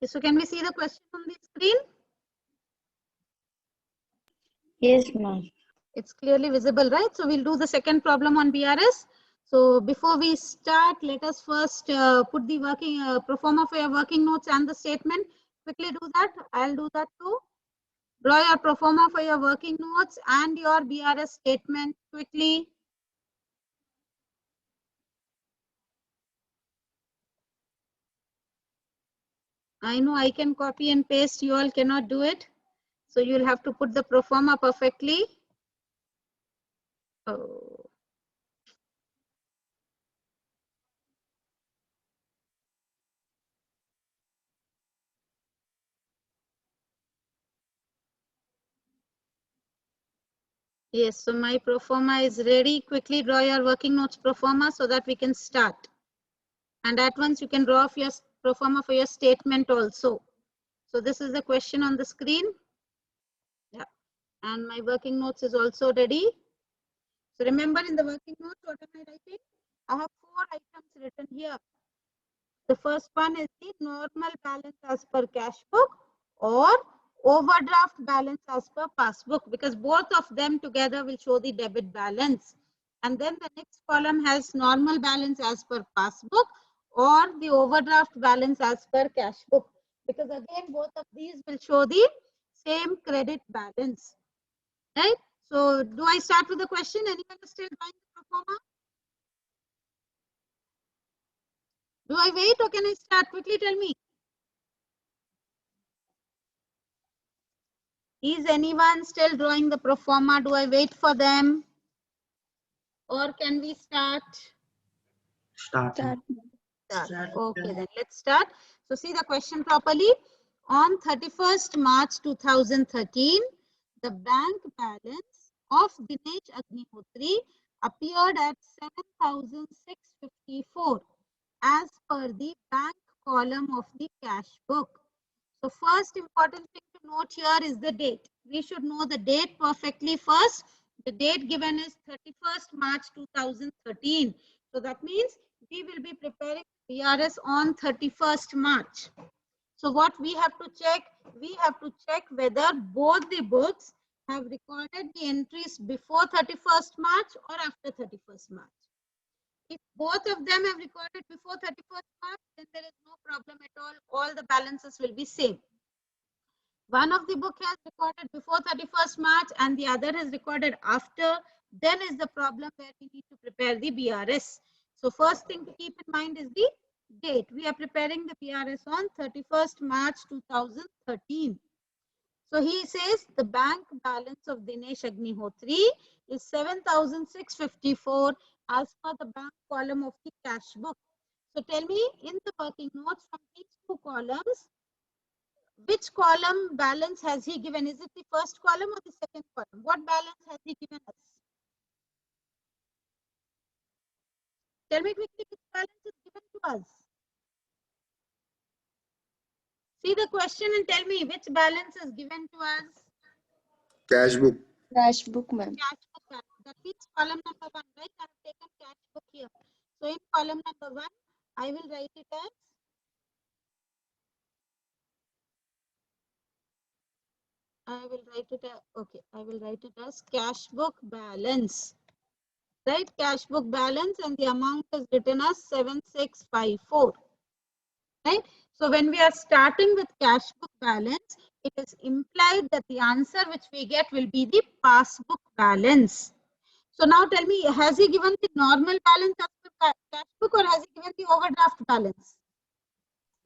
So can we see the question on the screen? Yes, ma'am. It's clearly visible, right? So we'll do the second problem on BRS. So before we start, let us first put the working pro forma for your working notes and the statement. Quickly do that. I'll do that too. Draw your pro forma for your working notes and your BRS statement quickly. I know I can copy and paste, you all cannot do it. So you'll have to put the pro forma perfectly. Oh. Yes, so my pro forma is ready. Quickly draw your working notes pro forma so that we can start. And at once you can draw your pro forma for your statement also. So this is the question on the screen. Yeah. And my working notes is also ready. So remember in the working notes, what am I writing? I have 4 items written here. The first one is the normal balance as per cash book or overdraft balance as per passbook, because both of them together will show the debit balance. And then the next column has normal balance as per passbook or the overdraft balance as per cash book, because again both of these will show the same credit balance, right? So do I start with the question? Anyone is still drawing the pro forma? Do I wait or can I start? Quickly tell me. Is anyone still drawing the pro forma? Do I wait for them? Or can we start? Start. Start. Okay, then let's start. So see the question properly. On 31st March 2013, the bank balance of Dinesh Agnihotri appeared at 7,654 as per the bank column of the cash book. So first important thing to note here is the date. We should know the date perfectly first. The date given is 31st March 2013. So that means we will be preparing BRS on 31st March. So what we have to check? We have to check whether both the books have recorded the entries before 31st March or after 31st March. If both of them have recorded before 31st March, then there is no problem at all. All the balances will be same. One of the book has recorded before 31st March and the other has recorded after, then is the problem where we need to prepare the BRS. So first thing to keep in mind is the date. We are preparing the BRS on 31st March 2013. So he says the bank balance of Dinesh Agnihotri is 7,654 as per the bank column of the cash book. So tell me in the working notes from these 2 columns, which column balance has he given? Is it the first column or the second column? What balance has he given us? Tell me quickly which balance is given to us. See the question and tell me which balance is given to us. Cash book. Cash book, ma'am. Cash book balance. That means column number 1, right? I have taken cash book here. So in column number 1, I will write it as I will write it as cash book balance. Right, cash book balance, and the amount is written as 7654. Right. So when we are starting with cash book balance, it is implied that the answer which we get will be the passbook balance. So now tell me, has he given the normal balance as per cash book or has he given the overdraft balance?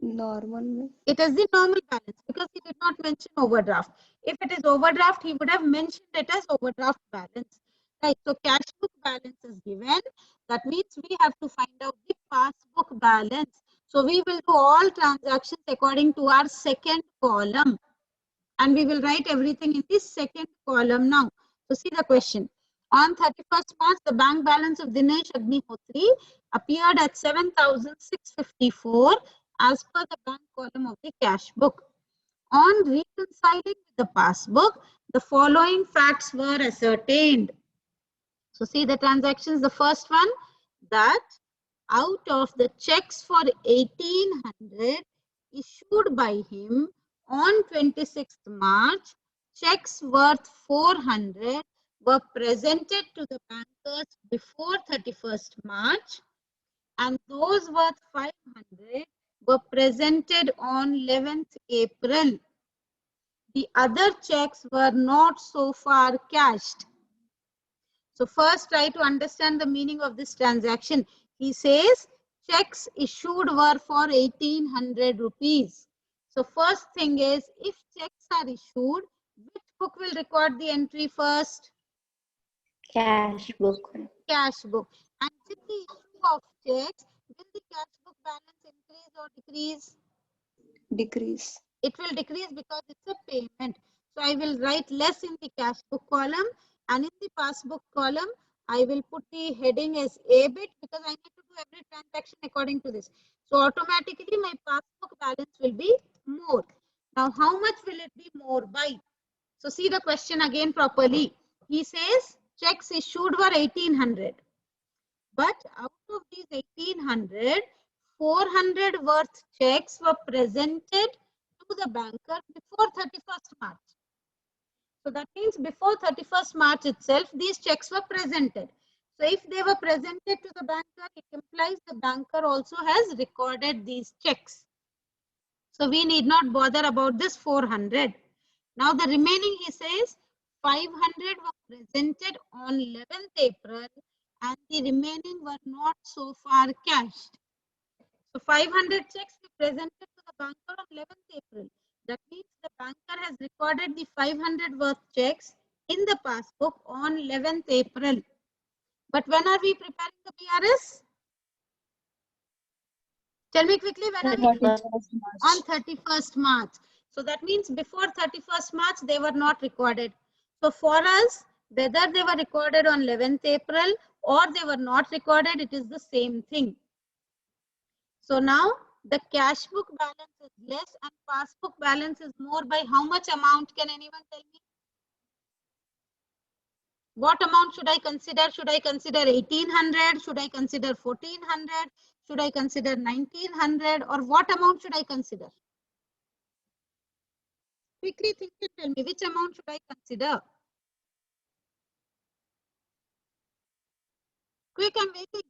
Normal. It is the normal balance because he did not mention overdraft. If it is overdraft, he would have mentioned it as overdraft balance. Right. So cash book balance is given. That means we have to find out the passbook balance. So we will do all transactions according to our second column. And we will write everything in this second column now. So see the question. On 31st March, the bank balance of Dinesh Agnihotri appeared at 7,654 as per the bank column of the cash book. On reconciling with the passbook, the following facts were ascertained. So see the transactions. The first one, that out of the checks for 1,800, issued by him on 26th March, checks worth 400 were presented to the bankers before 31st March, and those worth 500 were presented on 11th April. The other checks were not so far cashed. So first try to understand the meaning of this transaction. He says checks issued were for 1800 rupees. So first thing is, if checks are issued, which book will record the entry first? Cash book. Cash book. And with the issue of checks, will the cash book balance increase or decrease? Decrease. It will decrease because it's a payment. So I will write less in the cash book column, and in the passbook column, I will put the heading as A bit because I need to do every transaction according to this. So automatically my passbook balance will be more. Now how much will it be more by? So see the question again properly. He says checks issued were 1800. But out of these 1800, 400 worth checks were presented to the banker before 31st March. So that means before 31st March itself, these checks were presented. So if they were presented to the banker, it implies the banker also has recorded these checks. So we need not bother about this 400. Now the remaining, he says, 500 were presented on 11th April and the remaining were not so far cashed. So 500 checks were presented to the banker on 11th April. That means the banker has recorded the 500 worth checks in the passbook on 11th April. But when are we preparing the BRS? Tell me quickly, when are we? 31st On March. 31st March. So that means before 31st March, they were not recorded. So for us, whether they were recorded on 11th April or they were not recorded, it is the same thing. So now the cash book balance is less and passbook balance is more by how much amount? Can anyone tell me? What amount should I consider? Should I consider 1800? Should I consider 1400? Should I consider 1900? Or what amount should I consider? Quickly think and tell me, which amount should I consider? Quick, I'm waiting.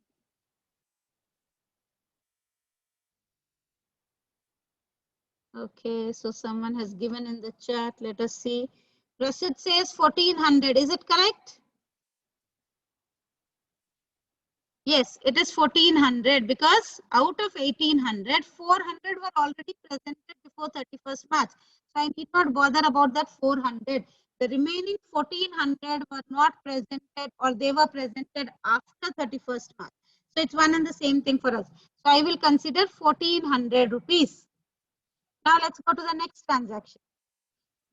Okay, so someone has given in the chat. Let us see. Rasid says 1400. Is it correct? Yes, it is 1400 because out of 1800, 400 were already presented before 31st March. So I need not bother about that 400. The remaining 1400 were not presented or they were presented after 31st March. So it's one and the same thing for us. So I will consider 1400 rupees. Now let's go to the next transaction.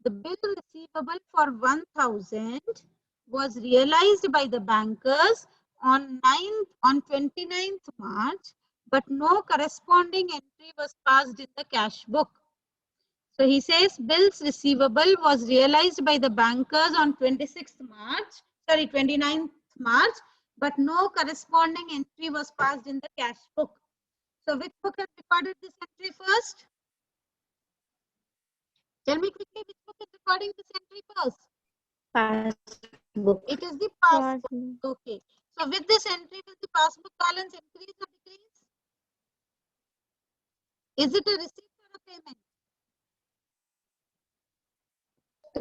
The bill receivable for 1000 was realized by the bankers on 29th March, but no corresponding entry was passed in the cash book. So he says bills receivable was realized by the bankers on 29th March, but no corresponding entry was passed in the cash book. So which book has recorded this entry first? Tell me quickly, which book is recording this entry first? Passbook. It is the passbook. Okay. So with this entry, will the passbook balance increase or decrease? Is it a receipt or a payment?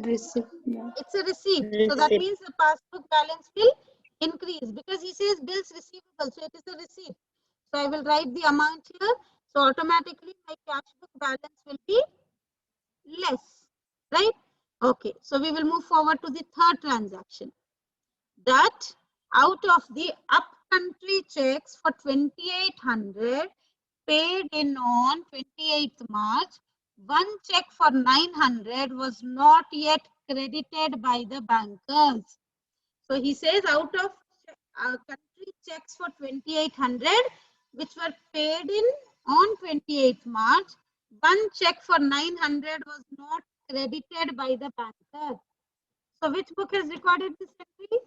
Receipt. No. It's a receipt. So that Receipt. means the passbook balance will increase because he says bills receivable. So it is a receipt. So I will write the amount here. So automatically my cash book balance will be less. Right? Okay. So we will move forward to the third transaction. That out of the upcountry checks for 2800 paid in on 28th March, one check for 900 was not yet credited by the bankers. So he says out of country checks for 2800 which were paid in on 28th March, one check for 900 was not credited by the banker. So which book has recorded this entry?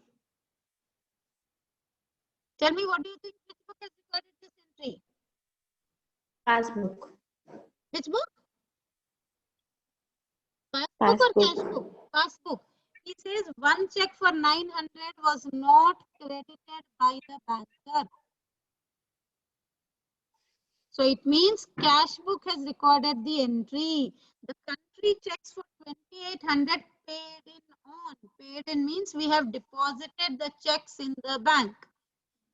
Tell me, what do you think? Which book has recorded this entry? Passbook. Which book? Passbook or cash Passbook. book? Passbook. He says one check for 900 was not credited by the banker. So it means cash book has recorded the entry. The country checks for 2800 paid in on. Paid in means we have deposited the checks in the bank.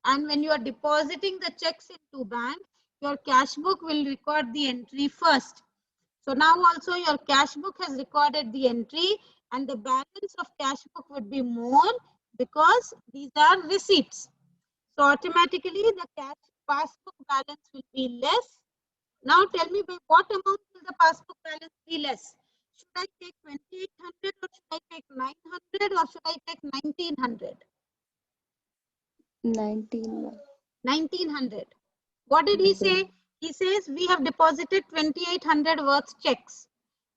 And when you are depositing the checks into bank, your cash book will record the entry first. So now also your cash book has recorded the entry and the balance of cash book would be more because these are receipts. So automatically the cash passbook balance will be less. Now tell me by what amount will the passbook balance be less? Should I take 2800 or should I take 900 or should I take 1900? 19, ma'am. 1900. What did he say? He says we have deposited 2800 worth checks,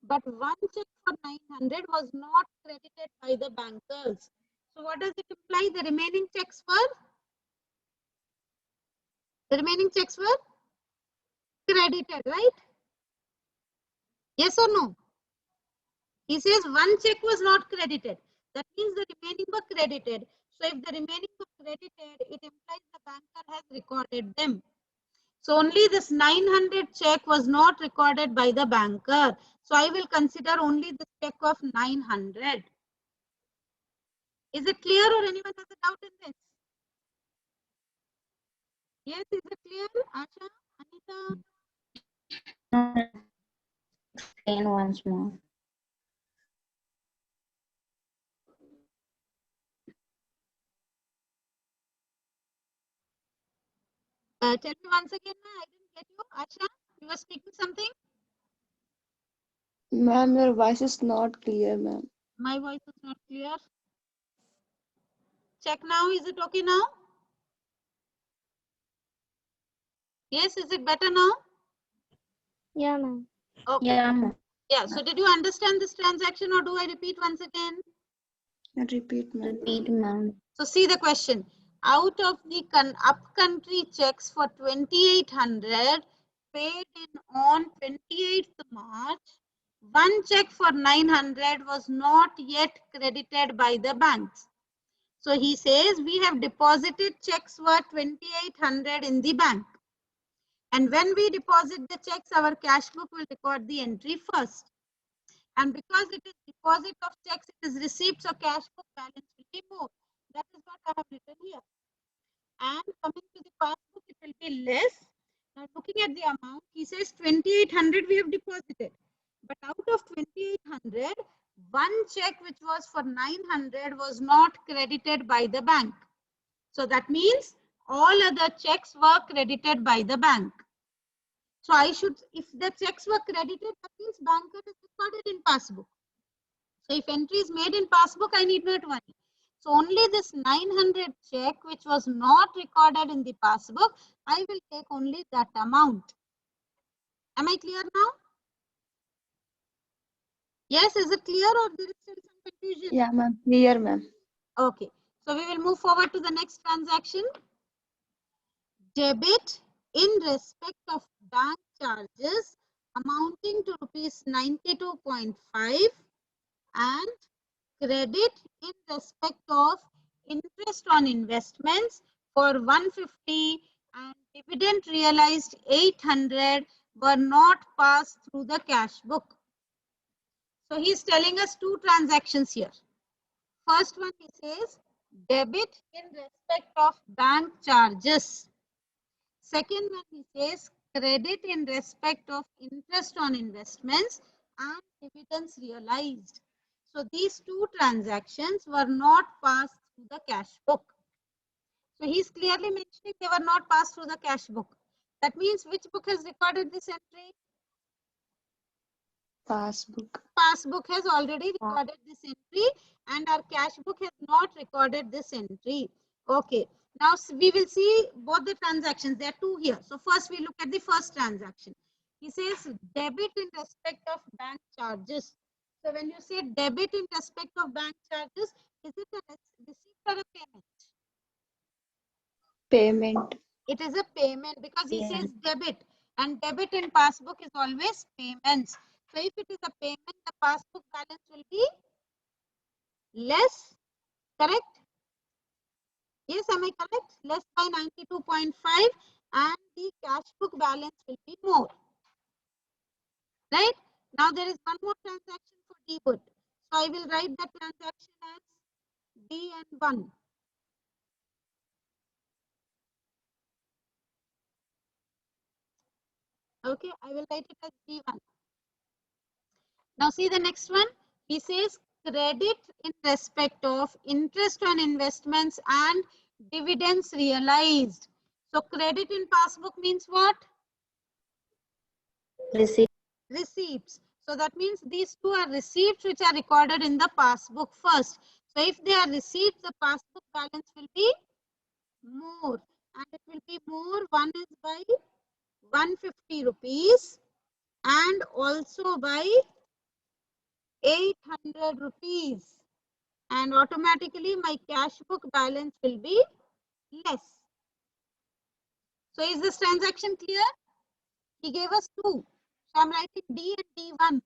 but one check for 900 was not credited by the bankers. So what does it imply? The remaining checks were credited, right? Yes or no? He says one check was not credited. That means the remaining were credited. So if the remaining were credited, it implies the banker has recorded them. So only this 900 check was not recorded by the banker. So I will consider only the check of 900. Is it clear or anyone has a doubt in this? Yes, is it clear? Asha, Anita? Explain once more. Tell me once again, I didn't get you. Asha, you were speaking something? Ma'am, your voice is not clear, ma'am. My voice is not clear. Check now. Is it okay now? Yes, is it better now? Yeah, ma'am. Okay. Yeah, ma'am. Yeah, so did you understand this transaction or do I repeat once again? Repeat, ma'am. Repeat, ma'am. So see the question. Out of the up-country checks for 2800 paid in on 28th March, one check for 900 was not yet credited by the banks. So he says we have deposited checks worth 2800 in the bank. And when we deposit the checks, our cash book will record the entry first. And because it is deposit of checks, it is receipts, so cash book balance will be more. That is what I have written here. And coming to the passbook, it will be less. Now looking at the amount, he says 2800 we have deposited. But out of 2800, one check which was for 900 was not credited by the bank. So that means all other checks were credited by the bank. So I should, if the checks were credited, that means banker is recorded in passbook. So if entry is made in passbook, I need not worry. So only this 900 check which was not recorded in the passbook, I will take only that amount. Am I clear now? Yes, is it clear or there is still some confusion? Yeah, ma'am. Clear, ma'am. Okay. So we will move forward to the next transaction. Debit in respect of bank charges amounting to rupees 92.5 and credit in respect of interest on investments for 150 and dividend realized 800 were not passed through the cash book. So he is telling us two transactions here. First one, he says debit in respect of bank charges. Second one, he says credit in respect of interest on investments and dividends realized. So these two transactions were not passed through the cash book. So he's clearly mentioning they were not passed through the cash book. That means which book has recorded this entry? Passbook. Passbook has already recorded this entry and our cash book has not recorded this entry. Okay. Now we will see both the transactions. There are two here. So first we look at the first transaction. He says debit in respect of bank charges. So when you say debit in respect of bank charges, is it a receipt or a payment? Payment. It is a payment because he says debit and debit in passbook is always payments. So if it is a payment, the passbook balance will be less, correct? Yes, am I correct? Less by 92.5 and the cash book balance will be more. Right? Now there is one more transaction for debit. So I will write the transaction as DN1. Okay, I will write it as D1. Now see the next one. He says credit in respect of interest on investments and dividends realized. So credit in passbook means what? Receipt. Receipts. So that means these two are receipts which are recorded in the passbook first. So if they are receipts, the passbook balance will be more. And it will be more. One is by 150 rupees and also by 800 rupees. And automatically my cash book balance will be less. So is this transaction clear? He gave us two. So I'm writing D and D1.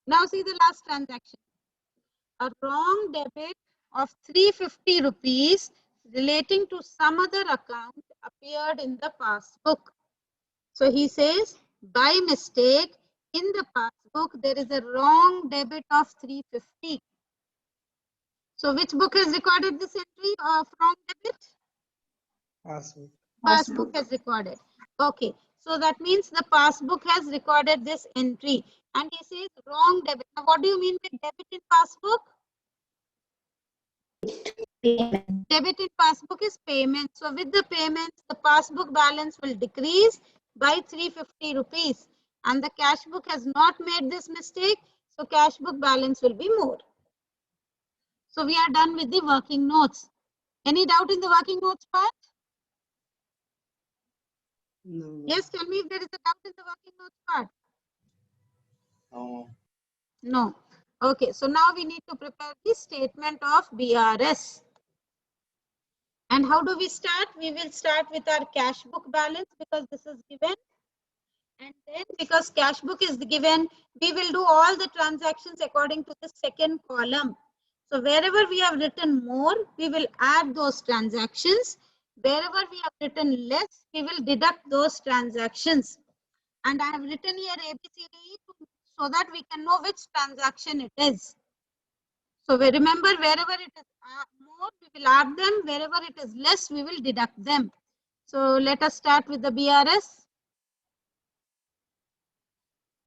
Now see the last transaction. A wrong debit of 350 rupees relating to some other account appeared in the passbook. So he says, by mistake, in the passbook, there is a wrong debit of 350. So which book has recorded this entry of wrong debit? Passbook. Passbook has recorded. Okay. So that means the passbook has recorded this entry. And he says wrong debit. Now what do you mean with debit in passbook? Payment. Debit in passbook is payment. So with the payments, the passbook balance will decrease by 350 rupees. And the cash book has not made this mistake. So cash book balance will be more. So we are done with the working notes. Any doubt in the working notes part? No. Yes, tell me if there is a doubt in the working notes part. No. No. Okay, so now we need to prepare the statement of BRS. And how do we start? We will start with our cash book balance because this is given. And then because cash book is given, we will do all the transactions according to the second column. So wherever we have written more, we will add those transactions. Wherever we have written less, we will deduct those transactions. And I have written here ABCD so that we can know which transaction it is. So we remember wherever it is more, we will add them. Wherever it is less, we will deduct them. So let us start with the BRS.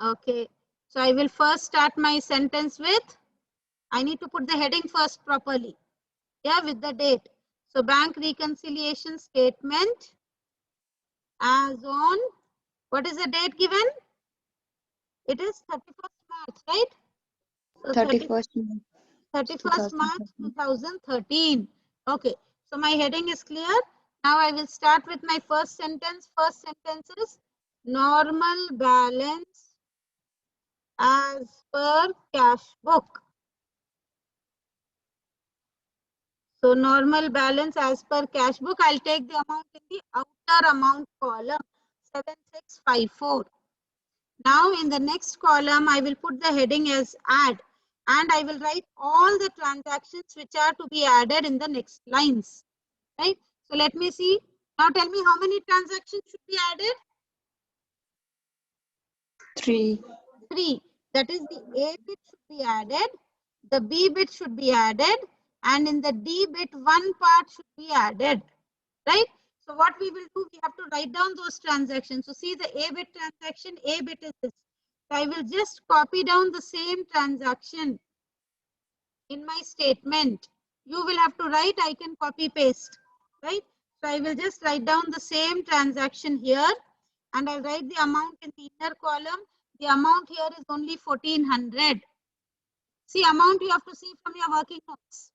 Okay. So I will first start my sentence with, I need to put the heading first properly. Yeah, with the date. So bank reconciliation statement as on, what is the date given? It is 31st March, right? So 31st 31st March 2013. 2013. Okay, so my heading is clear. Now I will start with my first sentence. First sentence is normal balance as per cash book. So normal balance as per cash book, I'll take the amount in the outer amount column 7654. Now in the next column, I will put the heading as add and I will write all the transactions which are to be added in the next lines. Right? So let me see. Now tell me how many transactions should be added? 3. 3. That is the A bit should be added, the B bit should be added, and in the D bit, one part should be added. Right? So what we will do, we have to write down those transactions. So see the A bit transaction, A bit is this. So I will just copy down the same transaction in my statement. You will have to write, I can copy paste. Right? So I will just write down the same transaction here and I'll write the amount in the inner column. The amount here is only 1400. See, amount you have to see from your working notes.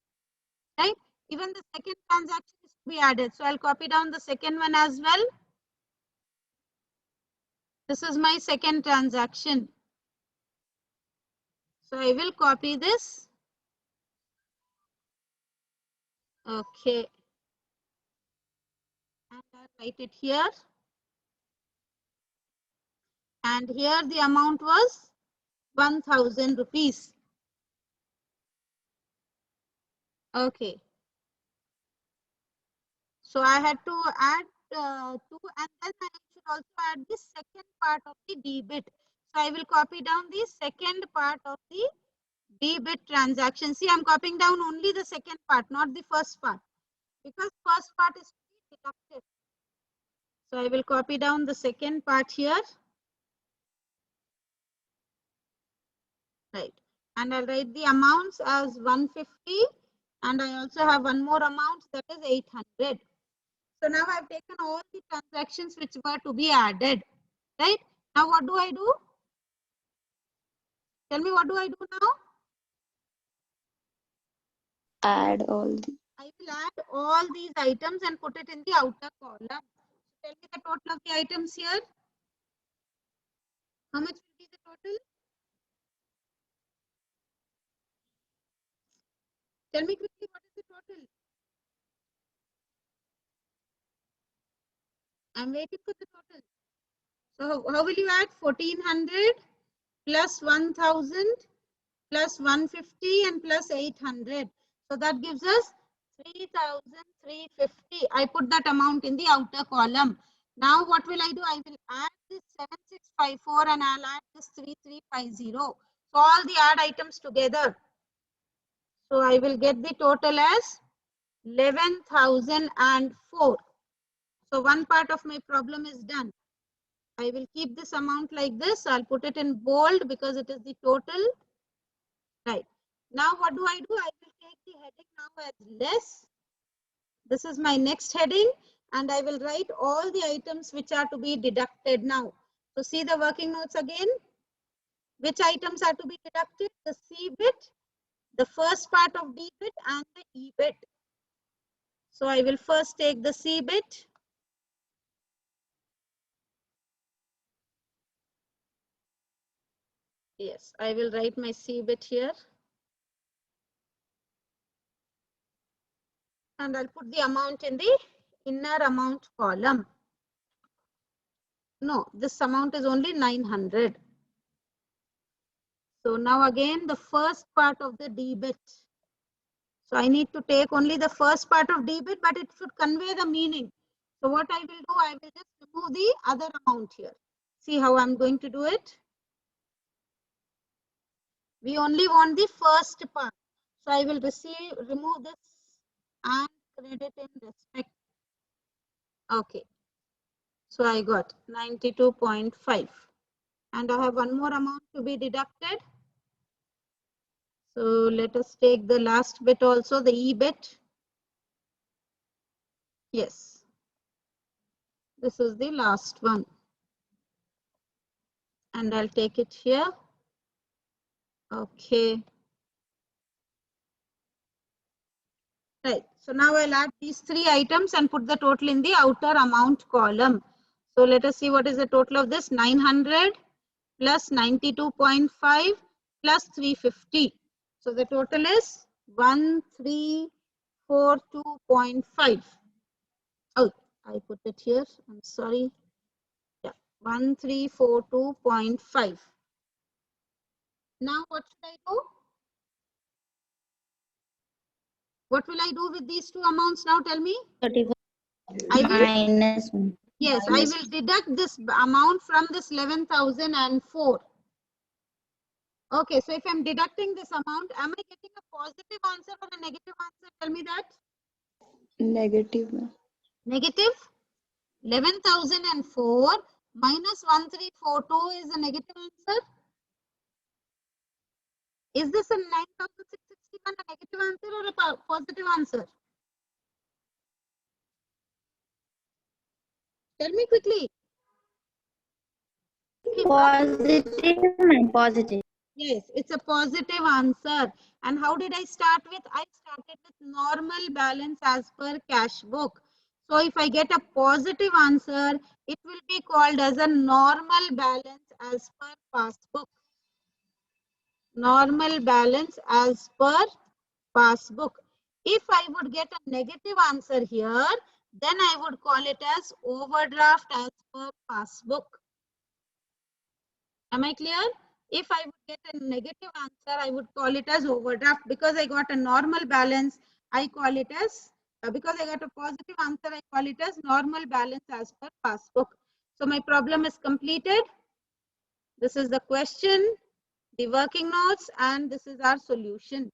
Right? Even the second transaction is to be added. So I'll copy down the second one as well. This is my second transaction. So I will copy this. Okay. And I'll write it here. And here the amount was 1000 rupees. Okay. So I had to add 2, and then I should also add the second part of the debit. So I will copy down the second part of the debit transaction. See, I'm copying down only the second part, not the first part, because first part is to be deducted. So I will copy down the second part here. Right. And I'll write the amounts as 150, and I also have one more amount, that is 800. So now I've taken all the transactions which were to be added. Right. Now what do I do? Tell me, what do I do now? Add all the I will add all these items and put it in the outer column. Tell me the total of the items here. How much will be the total? Tell me quickly, what is the total? I'm waiting for the total. So how will you add 1400 plus 1000 plus 150 and plus 800? So that gives us 3350. I put that amount in the outer column. Now what will I do? I will add this 7654 and I'll add this 3350. So all the add items together. So I will get the total as 11,004. So one part of my problem is done. I will keep this amount like this. I'll put it in bold because it is the total. Right. Now what do? I will take the heading now as less. This is my next heading, and I will write all the items which are to be deducted now. So see the working notes again. Which items are to be deducted? The C bit, the first part of D bit, and the E bit. So I will first take the C bit. Yes, I will write my C bit here. And I'll put the amount in the inner amount column. No, this amount is only 900. So now again the first part of the debit. So I need to take only the first part of debit, but it should convey the meaning. So what I will do, I will just remove the other amount here. See how I'm going to do it. We only want the first part. So I will remove this and credit in respect. Okay. So I got 92.5. And I have one more amount to be deducted. So let us take the last bit also, the E bit. Yes. This is the last one. And I'll take it here. Okay. Right. So now I'll add these three items and put the total in the outer amount column. So let us see what is the total of this. 900 plus 92.5 plus 350. So the total is 1342.5. Oh, I put it here. I'm sorry. Yeah, 1342.5. Now what should I do? What will I do with these two amounts now? Tell me. 31 I will, minus yes, I will deduct this amount from this 11,004. Okay, so if I'm deducting this amount, am I getting a positive answer or a negative answer? Tell me that. negative. Negative. 11,004 minus 1342 is a negative answer. Is this a 9,661 a negative answer or a positive answer? Tell me quickly. Positive and positive. Yes, it's a positive answer. And how did I start with? I started with normal balance as per cash book. So if I get a positive answer, it will be called as a normal balance as per passbook. Normal balance as per passbook. If I would get a negative answer here, then I would call it as overdraft as per passbook. Am I clear? If I would get a negative answer, I would call it as overdraft. Because I got a normal balance, I call it as, because I got a positive answer, I call it as normal balance as per passbook. So my problem is completed. This is the question, the working notes, and this is our solution.